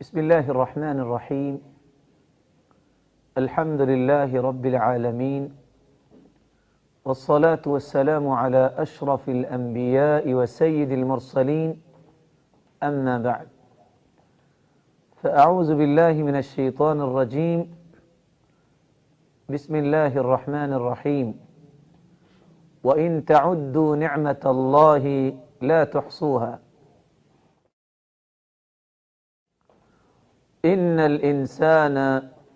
بسم الله الرحمن الرحيم. الحمد لله رب العالمين، والصلاة والسلام على أشرف الأنبياء وسيد المرسلين، أما بعد، فأعوذ بالله من الشيطان الرجيم. بسم الله الرحمن الرحيم. وإن تعدوا نعمة الله لا تحصوها إن الإنسان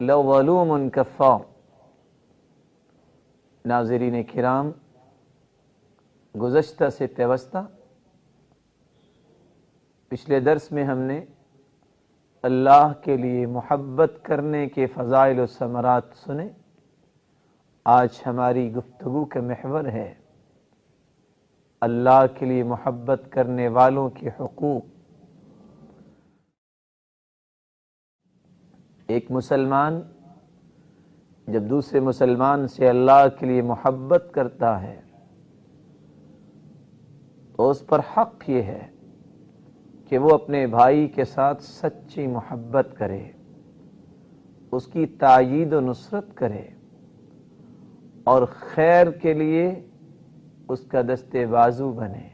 لظلوم كفار. ناظرین کرام، گزشتہ سے پیوستہ پچھلے درس میں ہم نے اللہ کے لیے محبت کرنے کے فضائل و ثمرات سنے. آج ہماری گفتگو کا محور ہے اللہ کے لیے محبت کرنے والوں کے حقوق. ایک مسلمان جب دوسرے مسلمان سے اللہ کے لیے محبت کرتا ہے تو اس پر حق یہ ہے کہ وہ اپنے بھائی کے ساتھ سچی محبت کرے، اس کی تائید و نصرت کرے اور خیر کے لیے اس کا دستے بازو بنے.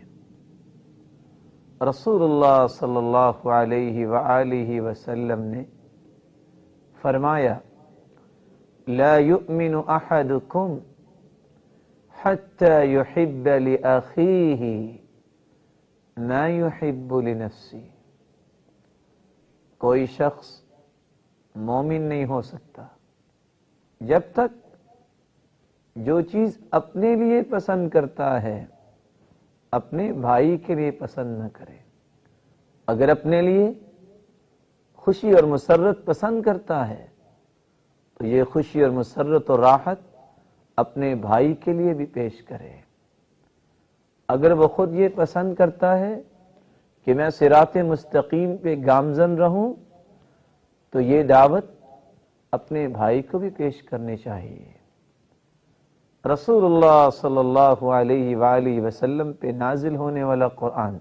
رسول اللہ صلی اللہ علیہ وآلہ وسلم نے فرمایا: لا يؤمن احدكم حتى يحب لأخيه ما يحب لنفسه. کوئی شخص مومن نہیں ہو سکتا جب تک جو چیز اپنے لیے پسند کرتا ہے اپنے بھائی کے لیے پسند نہ کرے. اگر اپنے لیے خوشی اور مسرت پسند کرتا ہے تو یہ خوشی اور مسرت اور راحت اپنے بھائی کے لیے بھی پیش کرے. اگر وہ خود یہ پسند کرتا ہے کہ میں صراط مستقیم پہ گامزن رہوں تو یہ دعوت اپنے بھائی کو بھی پیش کرنی چاہیے. رسول اللہ صلی اللہ علیہ وآلہ وسلم پہ نازل ہونے والا قرآن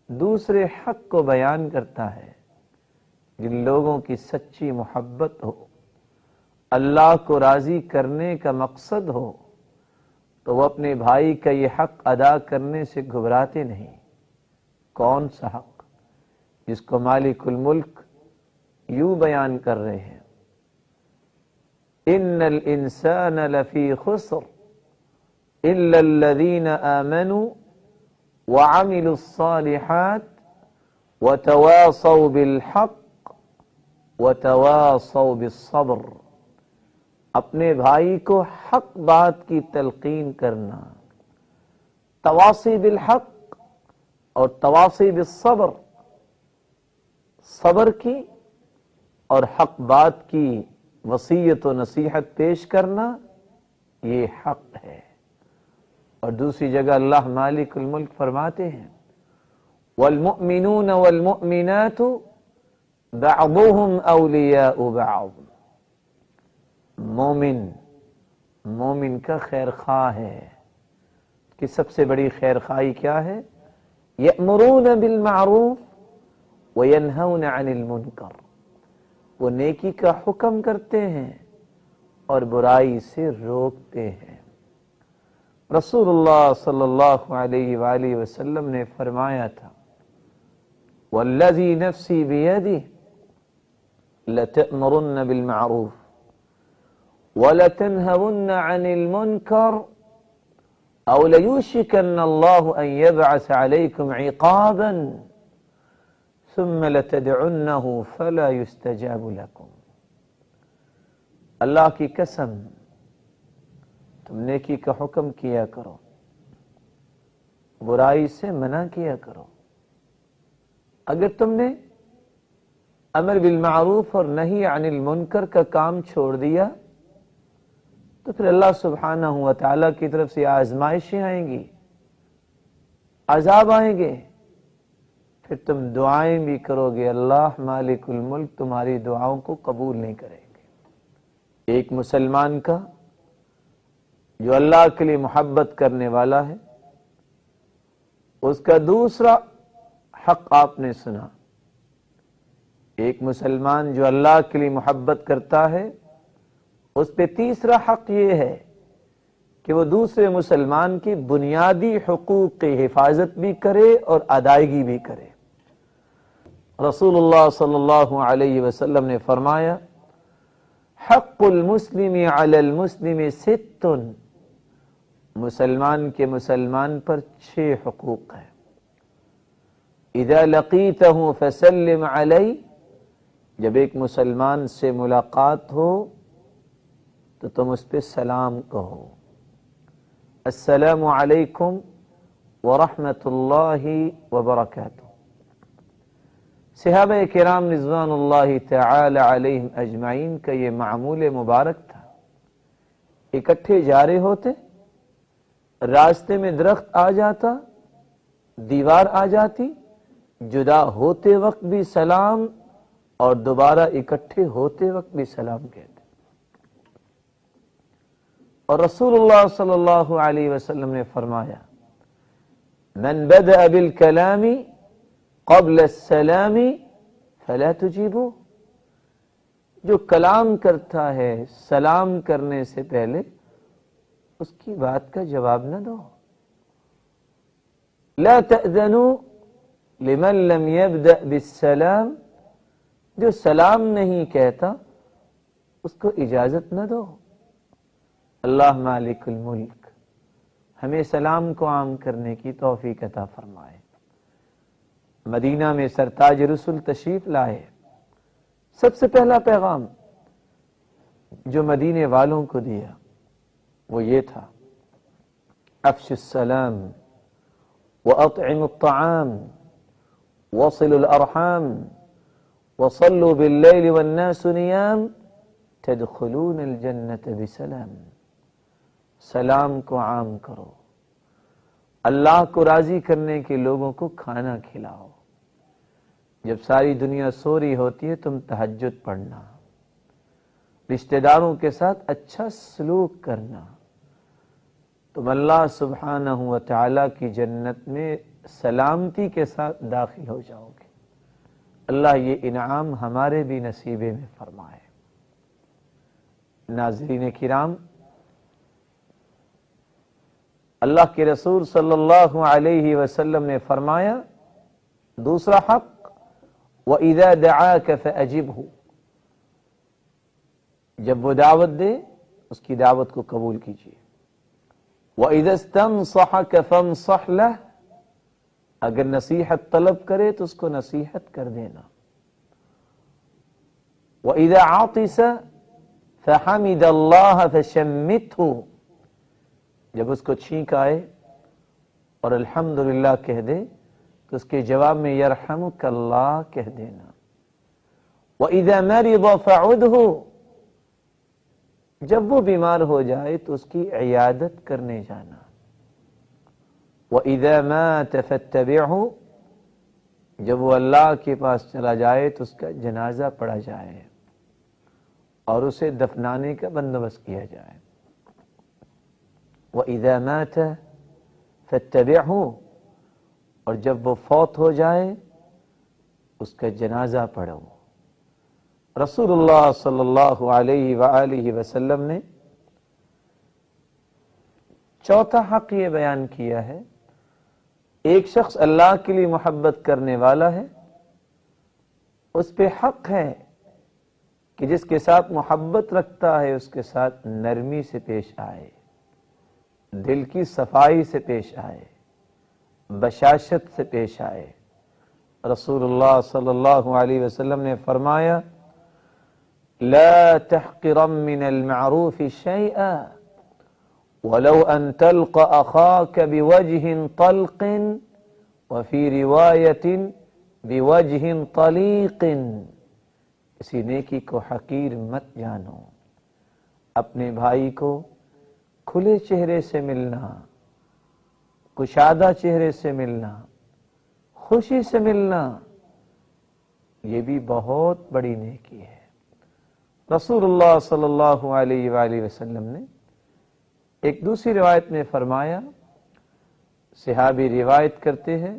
دوسرے حق کو بیان کرتا ہے. جن لوگوں کی سچی محبت ہو، اللہ کو راضی کرنے کا مقصد ہو، تو وہ اپنے بھائی کا یہ حق ادا کرنے سے گھبراتے نہیں. کون سا حق؟ جس کو مالک الملک یوں بیان کر رہے ہیں: ان الانسان لفی خسر الا الذین آمنوا وعملوا الصالحات وتواصوا بالحق وتواصوا بالصبر. اپنے بھائی کو حق بات کی تلقین کرنا، تواصی بالحق اور تواصی بالصبر، صبر کی اور حق بات کی وصیت و نصیحت پیش کرنا، یہ حق ہے. اور دوسری جگہ اللہ مالک الملک فرماتے ہیں: والمؤمنون والمؤمنات بعضهم اولیاء بعض. مومن کا خیر خواہ ہے کہ سب سے بڑی خیر خواہی کیا ہے؟ یأمرون بالمعروف وینہون عن المنکر. وہ نیکی کا حکم کرتے ہیں اور برائی سے روکتے ہیں. رسول اللہ صلی اللہ علیہ وآلہ وسلم نے فرمایا تھا: والذی نفسی بیدہ لتأمرن بالمعروف وَلَتَنْهَوُنَّ عَنِ الْمُنْكَرِ أَوْ لَيُوشِكَنَّ اللَّهُ أَنْ يَبْعَثَ عَلَيْكُمْ عِقَابًا ثُمَّ لَتَدْعُنَّهُ فَلَا يُسْتَجَابُ لَكُمْ. اللہ کی قسم، تم نیکی کا حکم کیا کرو، برائی سے منع کیا کرو. اگر تم نے امر بالمعروف اور نہی عن المنکر کا کام چھوڑ دیا تو پھر اللہ سبحانہ و تعالیٰ کی طرف سے آزمائشیں آئیں گی، عذاب آئیں گے. پھر تم دعائیں بھی کرو گے، اللہ مالک الملک تمہاری دعاؤں کو قبول نہیں کریں گے. ایک مسلمان کا جو اللہ کے لیے محبت کرنے والا ہے، اس کا دوسرا حق آپ نے سنا ایک مسلمان جو اللہ کے لیے محبت کرتا ہے اس پہ تیسرا حق یہ ہے کہ وہ دوسرے مسلمان کی بنیادی حقوق کی حفاظت بھی کرے اور ادائیگی بھی کرے۔ رسول اللہ صلی اللہ علیہ وسلم نے فرمایا حق المسلم علی المسلم ست، مسلمان کے مسلمان پر 6 حقوق ہیں۔ اذا لقیتہ فسلم علیہ، جب ایک مسلمان سے ملاقات ہو تو تم اس پہ سلام کہو، السلام علیکم ورحمۃ اللہ وبرکاتہ۔ صحابہ کرام رضوان اللہ تعالی علیہم اجمعین کا یہ معمول مبارک تھا، اکٹھے جا رہے ہوتے، راستے میں درخت آ جاتا، دیوار آ جاتی، جدا ہوتے وقت بھی سلام اور دوبارہ اکٹھے ہوتے وقت بھی سلام کہتے۔ اور رسول اللہ صلی اللہ علیہ وسلم نے فرمایا من بدأ بالکلام قبل السلام فلا تجیبو، جو کلام کرتا ہے سلام کرنے سے پہلے اس کی بات کا جواب نہ دو۔ لا تأذنوا لمن لم يبدأ بالسلام، جو سلام نہیں کہتا اس کو اجازت نہ دو۔ اللہ مالک الملک ہمیں سلام کو عام کرنے کی توفیق عطا فرمائے۔ مدینہ میں سرتاج رسول تشریف لائے، سب سے پہلا پیغام جو مدینے والوں کو دیا وہ یہ تھا افش السلام واطعم الطعام وصلوا الارحام وصلوا باللیل والناس نیام تدخلون الجنت بسلام۔ سلام کو عام کرو، اللہ کو راضی کرنے کے لوگوں کو کھانا کھلاؤ، جب ساری دنیا سو رہی ہوتی ہے تم تہجد پڑھنا، رشتہ داروں کے ساتھ اچھا سلوک کرنا، تم اللہ سبحانہ و تعالی کی جنت میں سلامتی کے ساتھ داخل ہو جاؤ گے۔ اللہ یہ انعام ہمارے بھی نصیبے میں فرمائے۔ ناظرین کرام، اللہ کے رسول صلی اللہ علیہ وسلم نے فرمایا دوسرا حق وَإِذَا دَعَاكَ فَأَجِبْهُ، جب وہ دعوت دے اس کی دعوت کو قبول کیجیے۔ وَإِذَا اسْتَنصَحَكَ فَانصَحْ لَهُ، اگر نصیحت طلب کرے تو اس کو نصیحت کر دینا۔ وَإِذَا عَطِسَ فَحَمِدَ اللَّهَ فَشَمِّتْهُ، جب اس کو چھینک آئے اور الحمدللہ کہہ دے تو اس کے جواب میں یرحمک اللہ کہہ دینا۔ وَإِذَا مَرِضَ فَعُدْهُ، جب وہ بیمار ہو جائے تو اس کی عیادت کرنے جانا۔ وَإِذَا مَاتَ فَاتَّبِعْهُ، جب وہ اللہ کے پاس چلا جائے تو اس کا جنازہ پڑھا جائے اور اسے دفنانے کا بندوبست کیا جائے۔ وَإِذَا مَاتَ فَاتَّبِعْهُ، اور جب وہ فوت ہو جائے اس کا جنازہ پڑھو۔ رسول اللہ صلی اللہ علیہ وآلہ وسلم نے چوتھا حق یہ بیان کیا ہے، ایک شخص اللہ کے لیے محبت کرنے والا ہے، اس پہ حق ہے کہ جس کے ساتھ محبت رکھتا ہے اس کے ساتھ نرمی سے پیش آئے، دل کی صفائی سے پیش آئے، بشاشت سے پیش آئے۔ رسول اللہ صلی اللہ علیہ وسلم نے فرمایا لا تحقرن من المعروف شيئا ولو ان تلقى اخاك بوجه طلق وفي رواية بوجه طليق، کسی نیکی کو حقیر مت جانو، اپنے بھائی کو کھلے چہرے سے ملنا، کشادہ چہرے سے ملنا، خوشی سے ملنا، یہ بھی بہت بڑی نیکی ہے۔ رسول اللہ صلی اللہ علیہ وآلہ وسلم نے ایک دوسری روایت میں فرمایا، صحابی روایت کرتے ہیں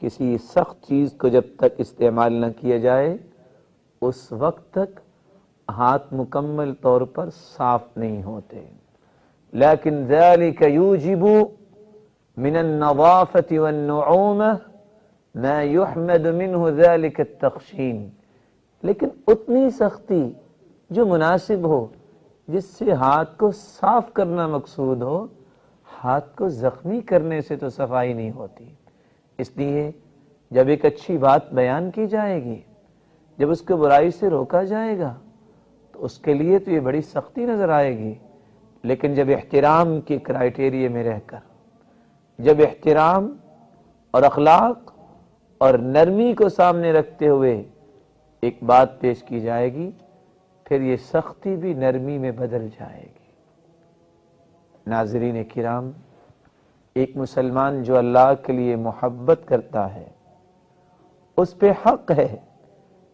کسی سخت چیز کو جب تک استعمال نہ کیا جائے اس وقت تک ہاتھ مکمل طور پر صاف نہیں ہوتے. لیکن ذلك يوجب من النظافة والنعومة ما يحمد منه ذلك التخشين. لیکن اتنی سختی جو مناسب ہو، جس سے ہاتھ کو صاف کرنا مقصود ہو، ہاتھ کو زخمی کرنے سے تو صفائی نہیں ہوتی. اس لیے جب ایک اچھی بات بیان کی جائے گی، جب اس کو برائی سے روکا جائے گا تو اس کے لیے تو یہ بڑی سختی نظر آئے گی. لیکن جب احترام کے کرائیٹیریے میں رہ کر، جب احترام اور اخلاق اور نرمی کو سامنے رکھتے ہوئے ایک بات پیش کی جائے گی، پھر یہ سختی بھی نرمی میں بدل جائے گی. ناظرین کرام، ایک مسلمان جو اللہ کے لیے محبت کرتا ہے، اس پہ حق ہے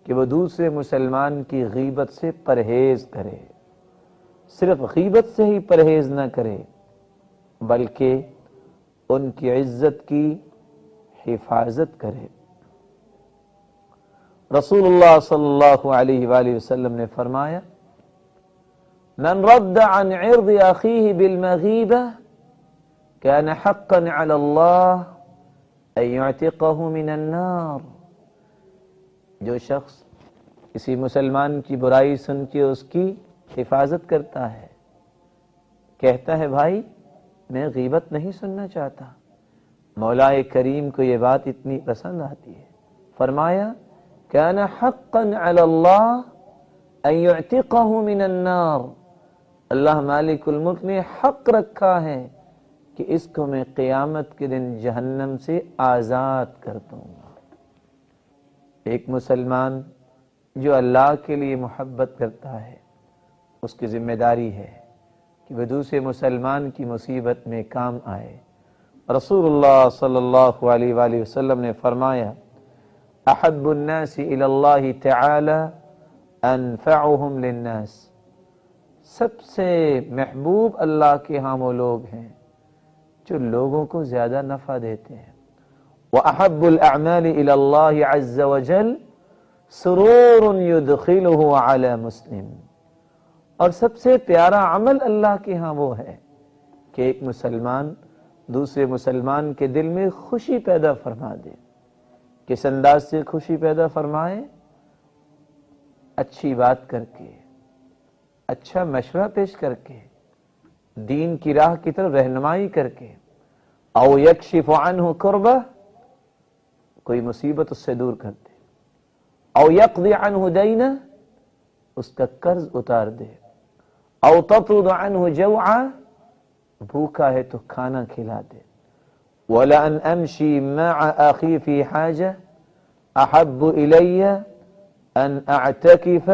کہ وہ دوسرے مسلمان کی غیبت سے پرہیز کرے. صرف غیبت سے ہی پرہیز نہ کرے، بلکہ ان کی عزت کی حفاظت کرے. رسول اللہ صلی اللہ علیہ وآلہ وسلم نے فرمایا: من رد عن عرض اخیہ بالمغیبہ كان حقا على الله ان يعتقه من النار. جو شخص کسی مسلمان کی برائی سن کے اس کی حفاظت کرتا ہے، کہتا ہے بھائی میں غیبت نہیں سننا چاہتا، مولا کریم کو یہ بات اتنی پسند آتی ہے، فرمایا كان حقا على الله ان يعتقه من النار. اللہ مالک الملک نے حق رکھا ہے کہ اس کو میں قیامت کے دن جہنم سے آزاد کر دوں گا. ایک مسلمان جو اللہ کے لیے محبت کرتا ہے، اس کی ذمہ داری ہے کہ وہ دوسرے مسلمان کی مصیبت میں کام آئے. رسول اللہ صلی اللہ علیہ وآلہ وسلم نے فرمایا: احب الناس الى اللہ تعالی انفعهم للناس. سب سے محبوب اللہ کے ہاں وہ لوگ ہیں جو لوگوں کو زیادہ نفع دیتے ہیں. وَأَحَبُّ الْأَعْمَالِ إِلَى اللَّهِ عَزَّ وَجَلَّ سُرُورٌ يُدْخِلُهُ عَلَى مُسْلِمٍ. اور سب سے پیارا عمل اللہ کے ہاں وہ ہے کہ ایک مسلمان دوسرے مسلمان کے دل میں خوشی پیدا فرما دے. کس انداز سے خوشی پیدا فرمائے؟ اچھی بات کر کے، اچھا مشورہ پیش کر کے، دین کی راہ کی طرف رہنمائی کر کے. او یکشف عنہ کربہ، کوئی مصیبت اس سے دور کر دے. او یقضی عنہ دینہ، اس کا قرض اتار دے. او تطرد عنہ جوعا، بھوکا ہے تو کھانا کھلا دے. وَلَأَنْ أَمْشِي مَعَ أَخِي فِي حَاجَةٍ أَحَبُّ إِلَيَّ أَنْ أَعْتَكِفَ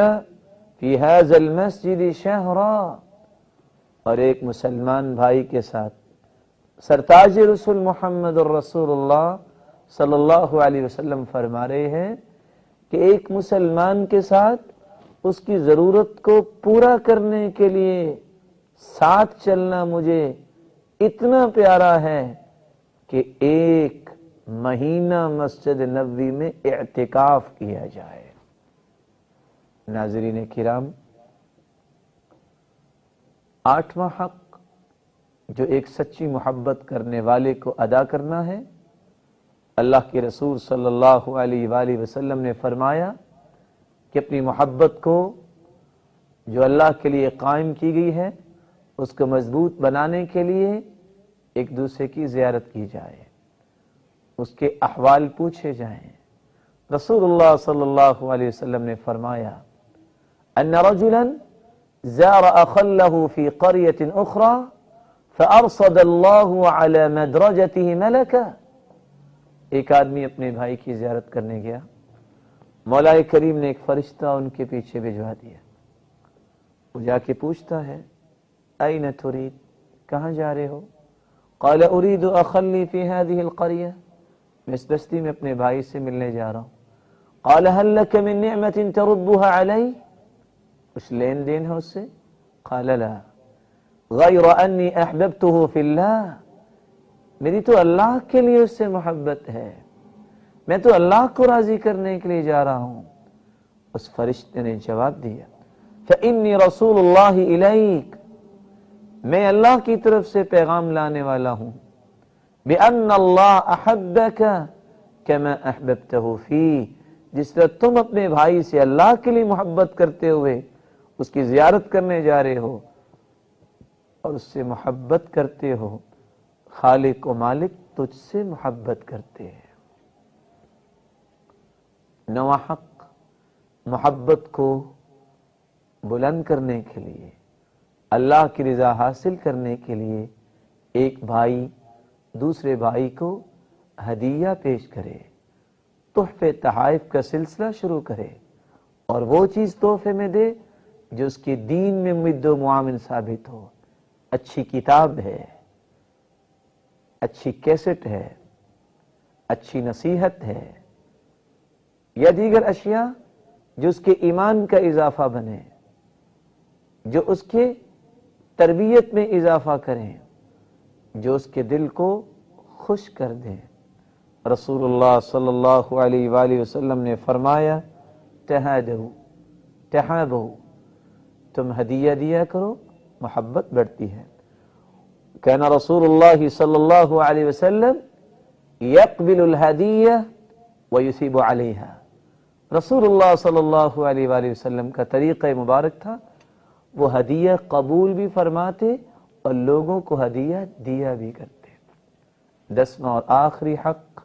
فِي هَذَا الْمَسْجِدِ شَهْرًا. اور ایک مسلمان بھائی کے ساتھ سرتاج رسول محمد الرسول اللہ صلی اللہ علیہ وسلم فرما رہے ہیں کہ ایک مسلمان کے ساتھ اس کی ضرورت کو پورا کرنے کے لیے ساتھ چلنا مجھے اتنا پیارا ہے کہ ایک مہینہ مسجد نبوی میں اعتکاف کیا جائے. ناظرین کرام، 8واں حق جو ایک سچی محبت کرنے والے کو ادا کرنا ہے، اللہ کے رسول صلی اللہ علیہ وآلہ وسلم نے فرمایا کہ اپنی محبت کو جو اللہ کے لیے قائم کی گئی ہے اس کو مضبوط بنانے کے لیے ایک دوسرے کی زیارت کی جائے، اس کے احوال پوچھے جائیں. رسول اللہ صلی اللہ علیہ وسلم نے فرمایا: ان رجلا زار اخا له في قرية اخرى فارصد الله على مدرجته ملكا. ایک آدمی اپنے بھائی کی زیارت کرنے گیا، مولا کریم نے ایک فرشتہ ان کے پیچھے بھجوا دیا. وہ جا کے پوچھتا ہے: این ترید، کہاں جا رہے ہو؟ قال اريد اخا لي في هذه القرية، میں اس بستی میں اپنے بھائی سے ملنے جا رہا ہوں. قال هل لك من نعمة تردها علي، کچھ لین دین ہے اس سے؟ قال لا غیر انی احببته فی اللہ، میری تو اللہ کے لیے اس سے محبت ہے. میں تو اللہ کو راضی کرنے کے لیے جا رہا ہوں۔ اس فرشتے نے جواب دیا فإنی رسول اللہ الیک، میں اللہ کی طرف سے پیغام لانے والا ہوں، بأن اللہ احبک کما احببتہ فی، جس طرح تم اپنے بھائی سے اللہ کے لیے محبت کرتے ہوئے اس کی زیارت کرنے جا رہے ہو اور اس سے محبت کرتے ہو، خالق و مالک تجھ سے محبت کرتے ہیں۔ نواں حق، محبت کو بلند کرنے کے لیے، اللہ کی رضا حاصل کرنے کے لیے ایک بھائی دوسرے بھائی کو ہدیہ پیش کرے، تحفے تحائف کا سلسلہ شروع کرے اور وہ چیز تحفے میں دے جو اس کے دین میں مد و معاون ثابت ہو۔ اچھی کتاب ہے، اچھی کیسٹ ہے، اچھی نصیحت ہے، یا دیگر اشیاء جو اس کے ایمان کا اضافہ بنے، جو اس کے تربیت میں اضافہ کریں، جو اس کے دل کو خوش کر دیں۔ رسول اللہ صلی اللہ علیہ وآلہ وسلم نے فرمایا تہادوا تحابوا، تم ہدیہ دیا کرو، محبت بڑھتی ہے۔ کان رسول اللہ صلی اللہ علیہ وسلم یقبل الہدیہ ویثیب علیہا، رسول اللہ صلی اللہ علیہ وآلہ وسلم کا طریقہ مبارک تھا، وہ ہدیہ قبول بھی فرماتے اور لوگوں کو ہدیہ دیا بھی کرتے۔ 10واں اور آخری حق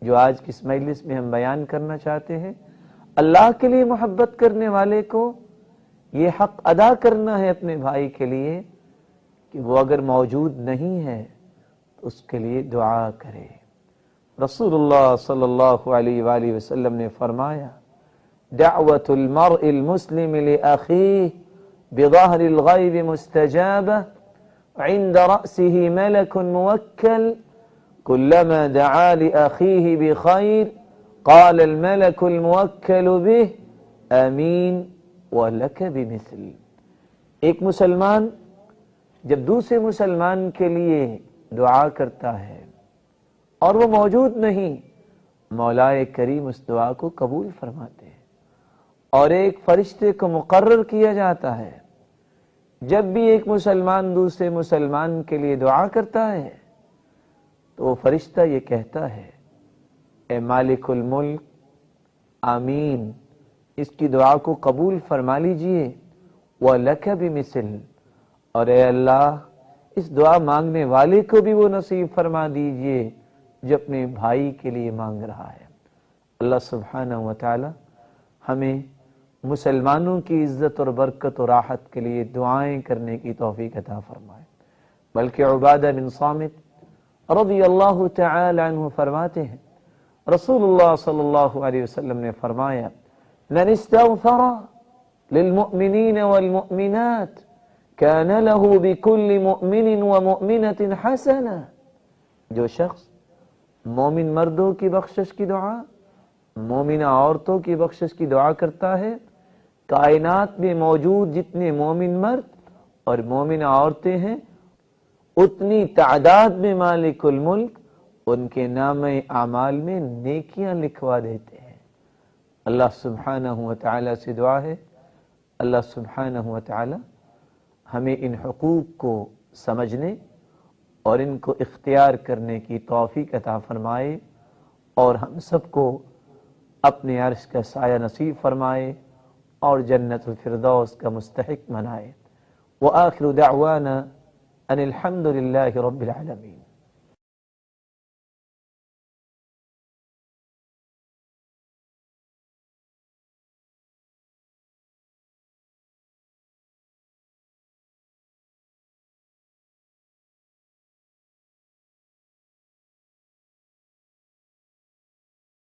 جو آج کی اس مجلس میں ہم بیان کرنا چاہتے ہیں، اللہ کے لیے محبت کرنے والے کو یہ حق ادا کرنا ہے اپنے بھائی کے لیے کہ وہ اگر موجود نہیں ہے تو اس کے لیے دعا کرے۔ رسول اللہ صلی اللہ علیہ وآلہ وسلم نے فرمایا دعوت المرء المسلم لأخیہ بظہر الغیب مستجابہ عند رأسه ملک موکل كلما دعا لأخيه بخير قال الملك الموكل به آمین ولک بمثل۔ ایک مسلمان جب دوسرے مسلمان کے لیے دعا کرتا ہے اور وہ موجود نہیں، مولا کریم اس دعا کو قبول فرماتے ہیں، اور ایک فرشتے کو مقرر کیا جاتا ہے جب بھی ایک مسلمان دوسرے مسلمان کے لیے دعا کرتا ہے تو وہ فرشتہ یہ کہتا ہے اے مالک الملک آمین، اس کی دعا کو قبول فرما لیجئے، وَلَكَ بِمِثِلٍ، اور اے اللہ اس دعا مانگنے والے کو بھی وہ نصیب فرما دیجئے جو اپنے بھائی کے لیے مانگ رہا ہے۔ اللہ سبحانہ وتعالی ہمیں مسلمانوں کی عزت اور برکت اور راحت کے لیے دعائیں کرنے کی توفیق عطا فرمائے۔ بلکہ عبادہ بن صامت رضی اللہ تعالی عنہ فرماتے ہیں رسول اللہ صلی اللہ علیہ وسلم نے فرمایا من استغفر للمؤمنین والمؤمنات كان له بكل مؤمن ومؤمنة حسنة، جو شخص مومن مردوں کی بخشش کی دعا، مومنہ عورتوں کی بخشش کی دعا کرتا ہے، کائنات میں موجود جتنے مومن مرد اور مومنہ عورتیں ہیں اتنی تعداد میں مالک الملک ان کے نام اعمال میں نیکیاں لکھوا دیتے ہیں۔ اللہ سبحانہ وتعالی سے دعا ہے اللہ سبحانہ وتعالی ہمیں ان حقوق کو سمجھنے اور ان کو اختیار کرنے کی توفیق عطا فرمائے اور ہم سب کو اپنے عرش کا سایہ نصیب فرمائے اور جنت الفردوس کا مستحق بنائے۔ وآخر دعوانا ان الحمد للہ رب العالمین۔